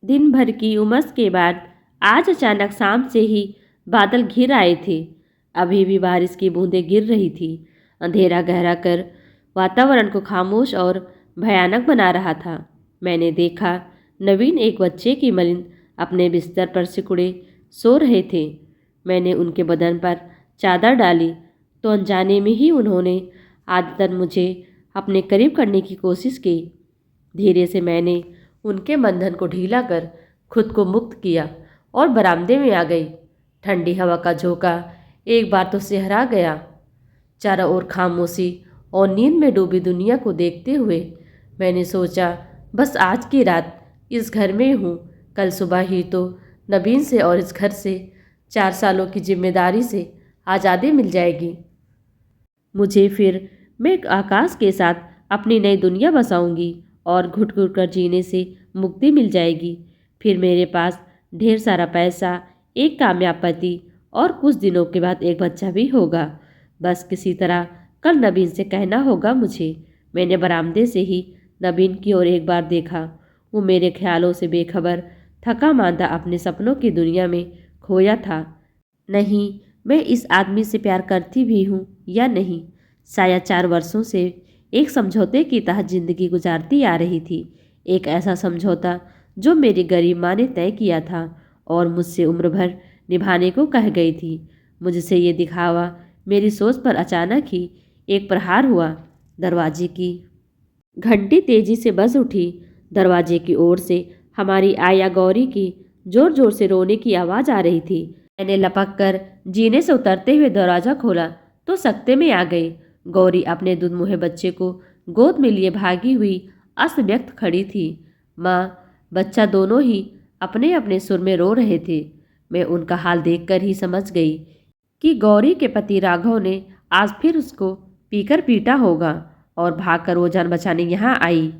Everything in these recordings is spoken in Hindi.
दिन भर की उमस के बाद आज अचानक शाम से ही बादल घिर आए थे। अभी भी बारिश की बूंदें गिर रही थी। अंधेरा गहरा कर वातावरण को खामोश और भयानक बना रहा था। मैंने देखा नवीन एक बच्चे की मलिन अपने बिस्तर पर सिकुड़े सो रहे थे। मैंने उनके बदन पर चादर डाली तो अनजाने में ही उन्होंने आदतन मुझे अपने करीब करने की कोशिश की। धीरे से मैंने उनके बंधन को ढीला कर खुद को मुक्त किया और बरामदे में आ गई। ठंडी हवा का झोंका एक बार तो सिहरा गया। चारों ओर खामोशी और नींद में डूबी दुनिया को देखते हुए मैंने सोचा, बस आज की रात इस घर में हूँ, कल सुबह ही तो नबीन से और इस घर से 4 सालों की जिम्मेदारी से आज़ादी मिल जाएगी। मुझे फिर मैं आकाश के साथ अपनी नई दुनिया बसाऊंगी और घुट घुट कर जीने से मुक्ति मिल जाएगी। फिर मेरे पास ढेर सारा पैसा, एक कामयाब पति और कुछ दिनों के बाद एक बच्चा भी होगा। बस किसी तरह कल नबीन से कहना होगा मुझे। मैंने बरामदे से ही नबीन की ओर एक बार देखा। वो मेरे ख्यालों से बेखबर, थका मांदा अपने सपनों की दुनिया में खोया था। नहीं, मैं इस आदमी से प्यार करती भी हूँ या नहीं, शायद 4 वर्षों से एक समझौते की तहत जिंदगी गुजारती आ रही थी। एक ऐसा समझौता जो मेरी गरीब माँ ने तय किया था और मुझसे उम्र भर निभाने को कह गई थी। मुझसे ये दिखावा मेरी सोच पर अचानक ही एक प्रहार हुआ। दरवाजे की घंटी तेजी से बज उठी। दरवाजे की ओर से हमारी आया गौरी की जोर जोर से रोने की आवाज़ आ रही थी। मैंने लपक कर जीने से उतरते हुए दरवाज़ा खोला तो सकते में आ गई। गौरी अपने दुधमुहे बच्चे को गोद में लिए भागी हुई अस्त व्यक्त खड़ी थी। माँ बच्चा दोनों ही अपने अपने सुर में रो रहे थे। मैं उनका हाल देखकर ही समझ गई कि गौरी के पति राघव ने आज फिर उसको पीकर पीटा होगा और भागकर वो जान बचाने यहाँ आई।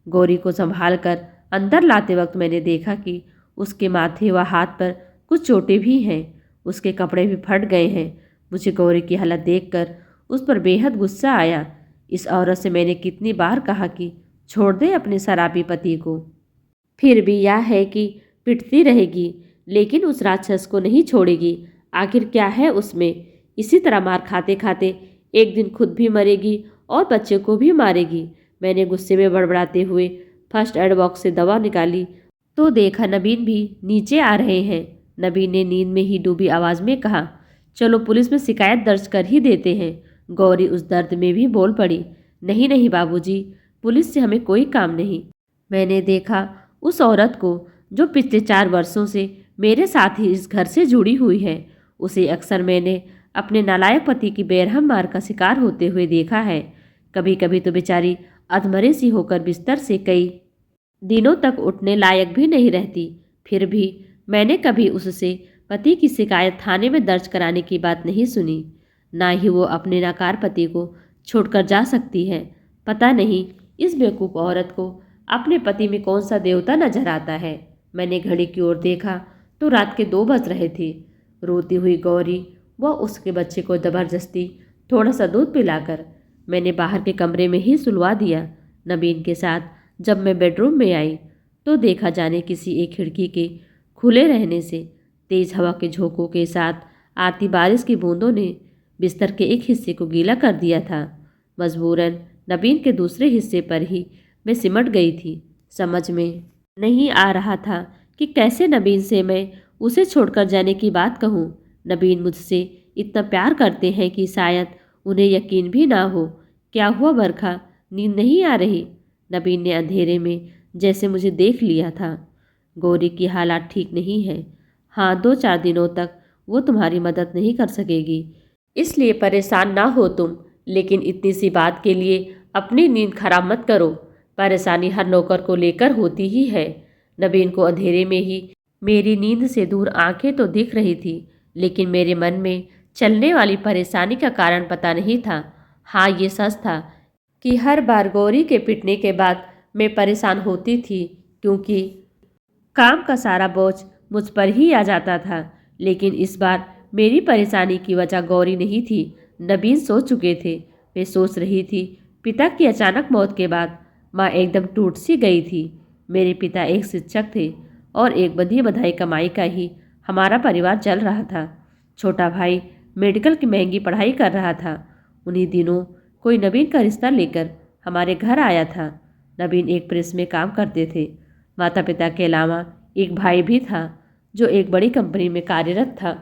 गौरी को संभाल कर अंदर लाते वक्त मैंने देखा कि उसके माथे व हाथ पर कुछ चोटें भी हैं। उसके कपड़े भी फट गए हैं। मुझे गौरी की हालत देखकर उस पर बेहद गुस्सा आया। इस औरत से मैंने कितनी बार कहा कि छोड़ दे अपने शराबी पति को, फिर भी यह है कि पिटती रहेगी, लेकिन उस राक्षस को नहीं छोड़ेगी। आखिर क्या है उसमें? इसी तरह मार खाते खाते एक दिन खुद भी मरेगी और बच्चे को भी मारेगी। मैंने गुस्से में बड़बड़ाते हुए फर्स्ट एड बॉक्स से दवा निकाली तो देखा नबीन भी नीचे आ रहे हैं। नबीन ने नींद में ही डूबी आवाज़ में कहा, चलो पुलिस में शिकायत दर्ज कर ही देते हैं। गौरी उस दर्द में भी बोल पड़ी, नहीं नहीं बाबूजी, पुलिस से हमें कोई काम नहीं। मैंने देखा उस औरत को जो पिछले 4 वर्षों से मेरे साथ ही इस घर से जुड़ी हुई है। उसे अक्सर मैंने अपने नालायक पति की बेरहम मार का शिकार होते हुए देखा है। कभी कभी तो बेचारी अधमरे सी होकर बिस्तर से कई दिनों तक उठने लायक भी नहीं रहती। फिर भी मैंने कभी उससे पति की शिकायत थाने में दर्ज कराने की बात नहीं सुनी। ना ही वो अपने नाकार पति को छोड़कर जा सकती है। पता नहीं इस बेवकूफ़ औरत को अपने पति में कौन सा देवता नजर आता है। मैंने घड़ी की ओर देखा तो रात के 2 बज रहे थे। रोती हुई गौरी व उसके बच्चे को जबरदस्ती थोड़ा सा दूध पिलाकर मैंने बाहर के कमरे में ही सुलवा दिया। नबीन के साथ जब मैं बेडरूम में आई तो देखा जाने किसी एक खिड़की के खुले रहने से तेज हवा के झोंकों के साथ आती बारिश की बूंदों ने बिस्तर के एक हिस्से को गीला कर दिया था। मजबूरन नबीन के दूसरे हिस्से पर ही मैं सिमट गई थी। समझ में नहीं आ रहा था कि कैसे नबीन से मैं उसे छोड़कर जाने की बात कहूँ। नबीन मुझसे इतना प्यार करते हैं कि शायद उन्हें यकीन भी ना हो। क्या हुआ बरखा, नींद नहीं आ रही? नबीन ने अंधेरे में जैसे मुझे देख लिया था। गौरी की हालात ठीक नहीं है। हाँ, 2-4 दिनों तक वो तुम्हारी मदद नहीं कर सकेगी, इसलिए परेशान ना हो तुम। लेकिन इतनी सी बात के लिए अपनी नींद खराब मत करो। परेशानी हर नौकर को लेकर होती ही है। नबीन को अंधेरे में ही मेरी नींद से दूर आंखें तो दिख रही थी, लेकिन मेरे मन में चलने वाली परेशानी का कारण पता नहीं था। हाँ, ये सच था कि हर बार गौरी के पिटने के बाद मैं परेशान होती थी, क्योंकि काम का सारा बोझ मुझ पर ही आ जाता था। लेकिन इस बार मेरी परेशानी की वजह गौरी नहीं थी, नबीन सो चुके थे। मैं सोच रही थी, पिता की अचानक मौत के बाद माँ एकदम टूट सी गई थी। मेरे पिता एक शिक्षक थे और एक बंधी बधाई कमाई का ही हमारा परिवार चल रहा था। छोटा भाई मेडिकल की महंगी पढ़ाई कर रहा था। उन्हीं दिनों कोई नवीन का रिश्ता लेकर हमारे घर आया था। नवीन एक प्रेस में काम करते थे। माता पिता के अलावा एक भाई भी था जो एक बड़ी कंपनी में कार्यरत था।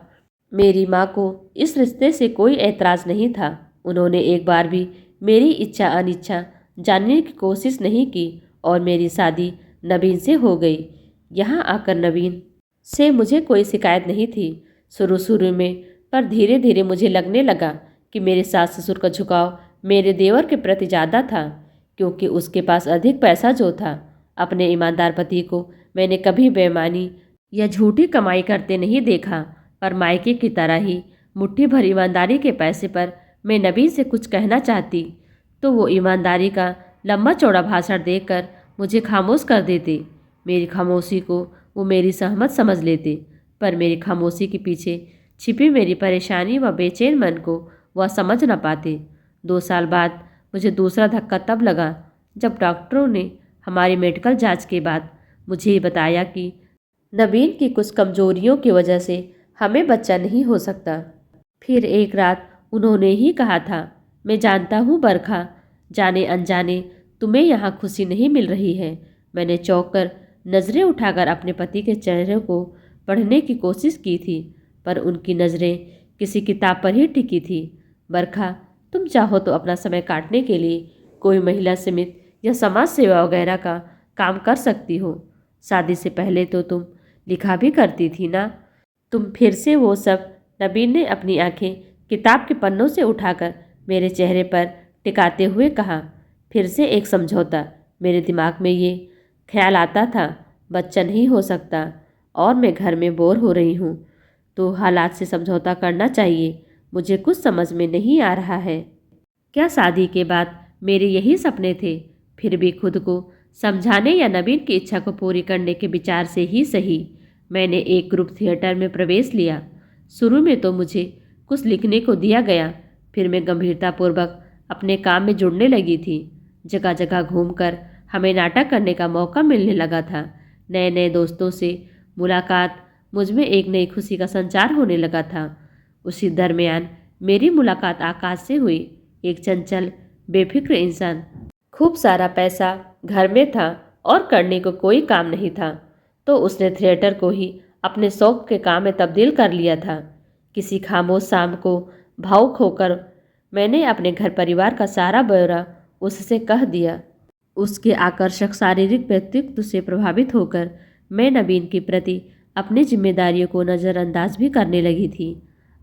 मेरी माँ को इस रिश्ते से कोई ऐतराज़ नहीं था। उन्होंने एक बार भी मेरी इच्छा अनिच्छा जानने की कोशिश नहीं की और मेरी शादी नवीन से हो गई। यहाँ आकर नवीन से मुझे कोई शिकायत नहीं थी शुरू शुरू में, पर धीरे धीरे मुझे लगने लगा कि मेरे सास ससुर का झुकाव मेरे देवर के प्रति ज़्यादा था, क्योंकि उसके पास अधिक पैसा जो था। अपने ईमानदार पति को मैंने कभी बेईमानी या झूठी कमाई करते नहीं देखा, पर मायके की तरह ही मुट्ठी भर ईमानदारी के पैसे पर मैं नवीन से कुछ कहना चाहती तो वो ईमानदारी का लंबा चौड़ा भाषण देकर मुझे खामोश कर देते। मेरी खामोशी को वो मेरी सहमत समझ लेते, पर मेरी खामोशी के पीछे छिपी मेरी परेशानी व बेचैन मन को वह समझ न पाते। 2 साल बाद मुझे दूसरा धक्का तब लगा जब डॉक्टरों ने हमारी मेडिकल जांच के बाद मुझे ये बताया कि नवीन की कुछ कमजोरियों की वजह से हमें बच्चा नहीं हो सकता। फिर एक रात उन्होंने ही कहा था, मैं जानता हूँ बरखा, जाने अनजाने तुम्हें यहाँ खुशी नहीं मिल रही है। मैंने चौंक कर नज़रें उठाकर अपने पति के चेहरे को पढ़ने की कोशिश की थी, पर उनकी नज़रें किसी किताब पर ही टिकी थी। बरखा, तुम चाहो तो अपना समय काटने के लिए कोई महिला समिति या समाज सेवा वगैरह का काम कर सकती हो। शादी से पहले तो तुम लिखा भी करती थी ना। तुम फिर से वो सब। नवीन ने अपनी आंखें किताब के पन्नों से उठाकर मेरे चेहरे पर टिकाते हुए कहा। फिर से एक समझौता। मेरे दिमाग में ये ख्याल आता था, बच्चा नहीं हो सकता और मैं घर में बोर हो रही हूँ, तो हालात से समझौता करना चाहिए। मुझे कुछ समझ में नहीं आ रहा है। क्या शादी के बाद मेरे यही सपने थे? फिर भी खुद को समझाने या नवीन की इच्छा को पूरी करने के विचार से ही सही, मैंने एक ग्रुप थिएटर में प्रवेश लिया। शुरू में तो मुझे कुछ लिखने को दिया गया, फिर मैं गंभीरतापूर्वक अपने काम में जुड़ने लगी थी। जगह जगह घूमकर हमें नाटक करने का मौका मिलने लगा था। नए नए दोस्तों से मुलाकात, मुझ में एक नई खुशी का संचार होने लगा था। उसी दरमियान मेरी मुलाकात आकाश से हुई, एक चंचल बेफिक्र इंसान। खूब सारा पैसा घर में था और करने को कोई काम नहीं था, तो उसने थिएटर को ही अपने शौक के काम में तब्दील कर लिया था। किसी खामोश शाम को भावुक होकर मैंने अपने घर परिवार का सारा ब्यौरा उससे कह दिया। उसके आकर्षक शारीरिक व्यक्तित्व से प्रभावित होकर मैं नवीन के प्रति अपनी जिम्मेदारियों को नज़रअंदाज भी करने लगी थी।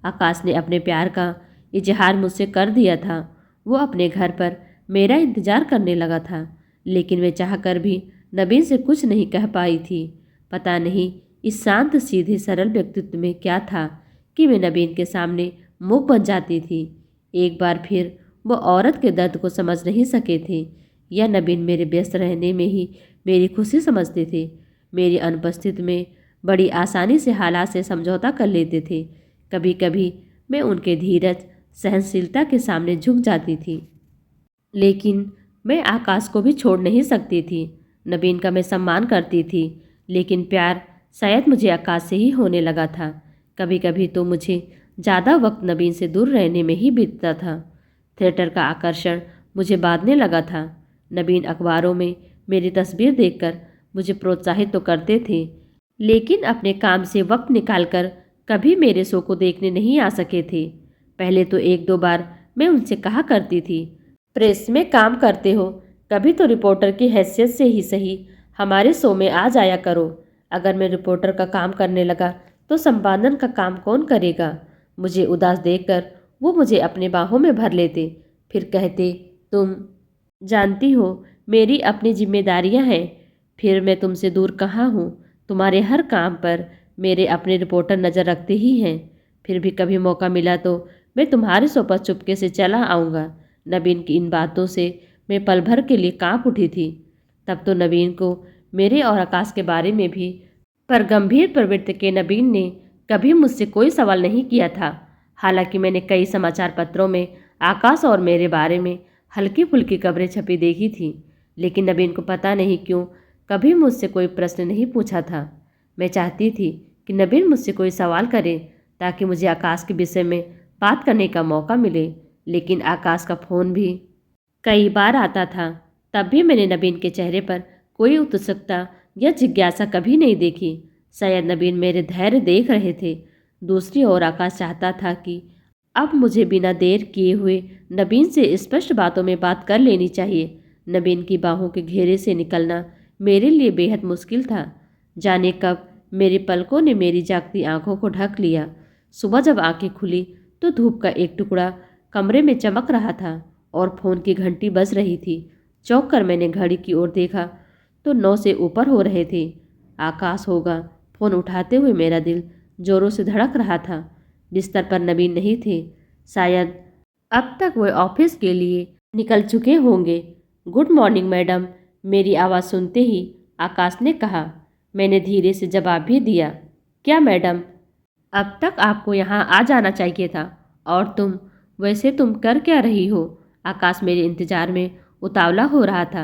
आकाश ने अपने प्यार का इजहार मुझसे कर दिया था। वो अपने घर पर मेरा इंतज़ार करने लगा था, लेकिन मैं चाहकर भी नवीन से कुछ नहीं कह पाई थी। पता नहीं इस शांत सीधे सरल व्यक्तित्व में क्या था कि मैं नवीन के सामने मूक बन जाती थी। एक बार फिर वो औरत के दर्द को समझ नहीं सके थे, या नवीन मेरे व्यस्त रहने में ही मेरी खुशी समझते थे। मेरी अनुपस्थिति में बड़ी आसानी से हालात से समझौता कर लेते थे। कभी कभी मैं उनके धीरज सहनशीलता के सामने झुक जाती थी, लेकिन मैं आकाश को भी छोड़ नहीं सकती थी। नवीन का मैं सम्मान करती थी, लेकिन प्यार शायद मुझे आकाश से ही होने लगा था। कभी कभी तो मुझे ज़्यादा वक्त नवीन से दूर रहने में ही बीतता था। थिएटर का आकर्षण मुझे बांधने लगा था। नवीन अखबारों में मेरी तस्वीर देखकर मुझे प्रोत्साहित तो करते थे, लेकिन अपने काम से वक्त निकालकर कभी मेरे शो को देखने नहीं आ सके थे। पहले तो 1-2 बार मैं उनसे कहा करती थी, प्रेस में काम करते हो, कभी तो रिपोर्टर की हैसियत से ही सही हमारे शो में आ जाया करो। अगर मैं रिपोर्टर का काम करने लगा तो संपादन का काम कौन करेगा? मुझे उदास देखकर वो मुझे अपने बाहों में भर लेते, फिर कहते, तुम जानती हो मेरी अपनी जिम्मेदारियां हैं, फिर मैं तुमसे दूर कहाँ हूँ। तुम्हारे हर काम पर मेरे अपने रिपोर्टर नज़र रखते ही हैं। फिर भी कभी मौका मिला तो मैं तुम्हारे शो पर चुपके से चला आऊँगा। नवीन की इन बातों से मैं पल भर के लिए कांप उठी थी। तब तो नवीन को मेरे और आकाश के बारे में भी, पर गंभीर प्रवृत्ति के नवीन ने कभी मुझसे कोई सवाल नहीं किया था। हालांकि मैंने कई समाचार पत्रों में आकाश और मेरे बारे में हल्की फुल्की खबरें छपी देखी थी, लेकिन नवीन को पता नहीं क्यों कभी मुझसे कोई प्रश्न नहीं पूछा था। मैं चाहती थी कि नबीन मुझसे कोई सवाल करे ताकि मुझे आकाश के विषय में बात करने का मौका मिले, लेकिन आकाश का फ़ोन भी कई बार आता था। तब भी मैंने नबीन के चेहरे पर कोई उत्सुकता या जिज्ञासा कभी नहीं देखी। शायद नबीन मेरे धैर्य देख रहे थे। दूसरी ओर आकाश चाहता था कि अब मुझे बिना देर किए हुए नबीन से स्पष्ट बातों में बात कर लेनी चाहिए। नबीन की बाहों के घेरे से निकलना मेरे लिए बेहद मुश्किल था। जाने कब मेरी पलकों ने मेरी जागती आंखों को ढक लिया। सुबह जब आंखें खुली तो धूप का एक टुकड़ा कमरे में चमक रहा था और फ़ोन की घंटी बज रही थी। चौंक कर मैंने घड़ी की ओर देखा तो 9 से ऊपर हो रहे थे। आकाश होगा। फ़ोन उठाते हुए मेरा दिल जोरों से धड़क रहा था। बिस्तर पर नबीन नहीं थे। शायद अब तक वे ऑफिस के लिए निकल चुके होंगे। गुड मॉर्निंग मैडम, मेरी आवाज़ सुनते ही आकाश ने कहा। मैंने धीरे से जवाब भी दिया। क्या मैडम, अब तक आपको यहाँ आ जाना चाहिए था। और वैसे तुम कर क्या रही हो? आकाश मेरे इंतज़ार में उतावला हो रहा था।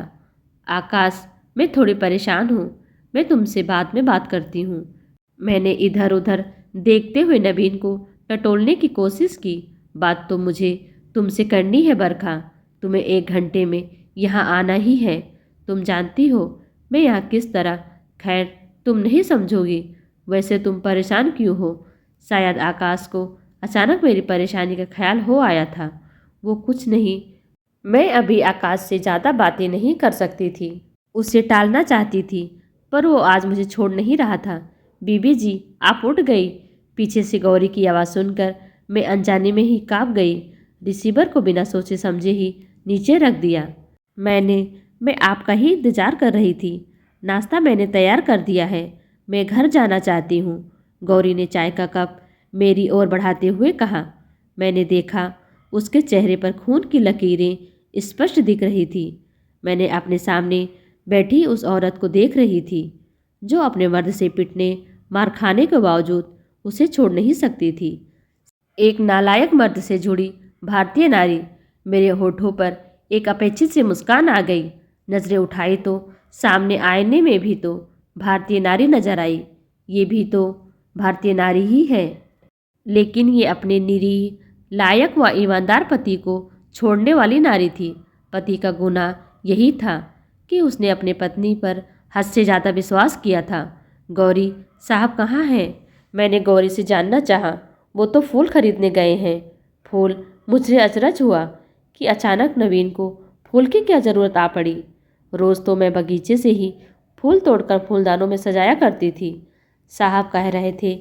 आकाश, मैं थोड़ी परेशान हूँ। मैं तुमसे बाद में बात करती हूँ। मैंने इधर उधर देखते हुए नबीन को टटोलने की कोशिश की। बात तो मुझे तुमसे करनी है बरखा। तुम्हें 1 घंटे में यहाँ आना ही है। तुम जानती हो मैं यहाँ किस तरह। खैर, तुम नहीं समझोगी। वैसे तुम परेशान क्यों हो? शायद आकाश को अचानक मेरी परेशानी का ख्याल हो आया था। वो कुछ नहीं। मैं अभी आकाश से ज़्यादा बातें नहीं कर सकती थी। उसे टालना चाहती थी, पर वो आज मुझे छोड़ नहीं रहा था। बीबी जी, आप उठ गई? पीछे से गौरी की आवाज़ सुनकर मैं अनजाने में ही काँप गई। रिसीवर को बिना सोचे समझे ही नीचे रख दिया। मैं आपका ही इंतज़ार कर रही थी। नाश्ता मैंने तैयार कर दिया है। मैं घर जाना चाहती हूँ। गौरी ने चाय का कप मेरी ओर बढ़ाते हुए कहा। मैंने देखा उसके चेहरे पर खून की लकीरें स्पष्ट दिख रही थी। मैंने अपने सामने बैठी उस औरत को देख रही थी जो अपने मर्द से पिटने मार खाने के बावजूद उसे छोड़ नहीं सकती थी। एक नालायक मर्द से जुड़ी भारतीय नारी। मेरे होठों पर एक अपेक्षित सी मुस्कान आ गई। नजरें उठाई तो सामने आईने में भी तो भारतीय नारी नजर आई। ये भी तो भारतीय नारी ही है, लेकिन ये अपने निरीह, लायक व ईमानदार पति को छोड़ने वाली नारी थी। पति का गुनाह यही था कि उसने अपने पत्नी पर हद से ज़्यादा विश्वास किया था। गौरी साहब कहाँ हैं? मैंने गौरी से जानना चाहा। वो तो फूल खरीदने गए हैं। फूल? मुझे अचरज हुआ कि अचानक नवीन को फूल की क्या ज़रूरत आ पड़ी। रोज़ तो मैं बगीचे से ही फूल तोड़कर फूलदानों में सजाया करती थी। साहब कह रहे थे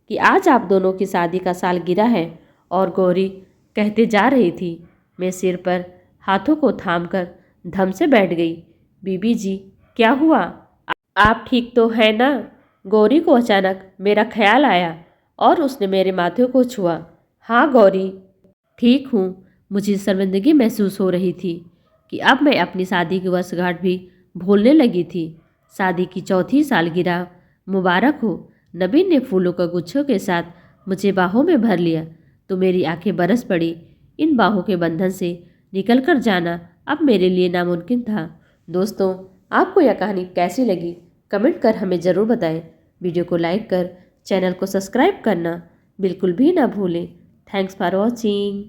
कि आज आप दोनों की शादी का साल गिरा है। और गौरी कहते जा रही थी। मैं सिर पर हाथों को थामकर धम से बैठ गई। बीबी जी, क्या हुआ? आप ठीक तो है ना? गौरी को अचानक मेरा ख्याल आया और उसने मेरे माथे को छुआ। हाँ गौरी, ठीक हूँ। मुझे शर्मिंदगी महसूस हो रही थी कि अब मैं अपनी शादी की वर्षगांठ भी भूलने लगी थी। शादी की 4थी सालगिरह मुबारक हो। नबीन ने फूलों का गुच्छों के साथ मुझे बाहों में भर लिया तो मेरी आंखें बरस पड़ी। इन बाहों के बंधन से निकलकर जाना अब मेरे लिए नामुमकिन था। दोस्तों, आपको यह कहानी कैसी लगी कमेंट कर हमें ज़रूर बताएं। वीडियो को लाइक कर चैनल को सब्सक्राइब करना बिल्कुल भी ना भूलें। Thanks for watching.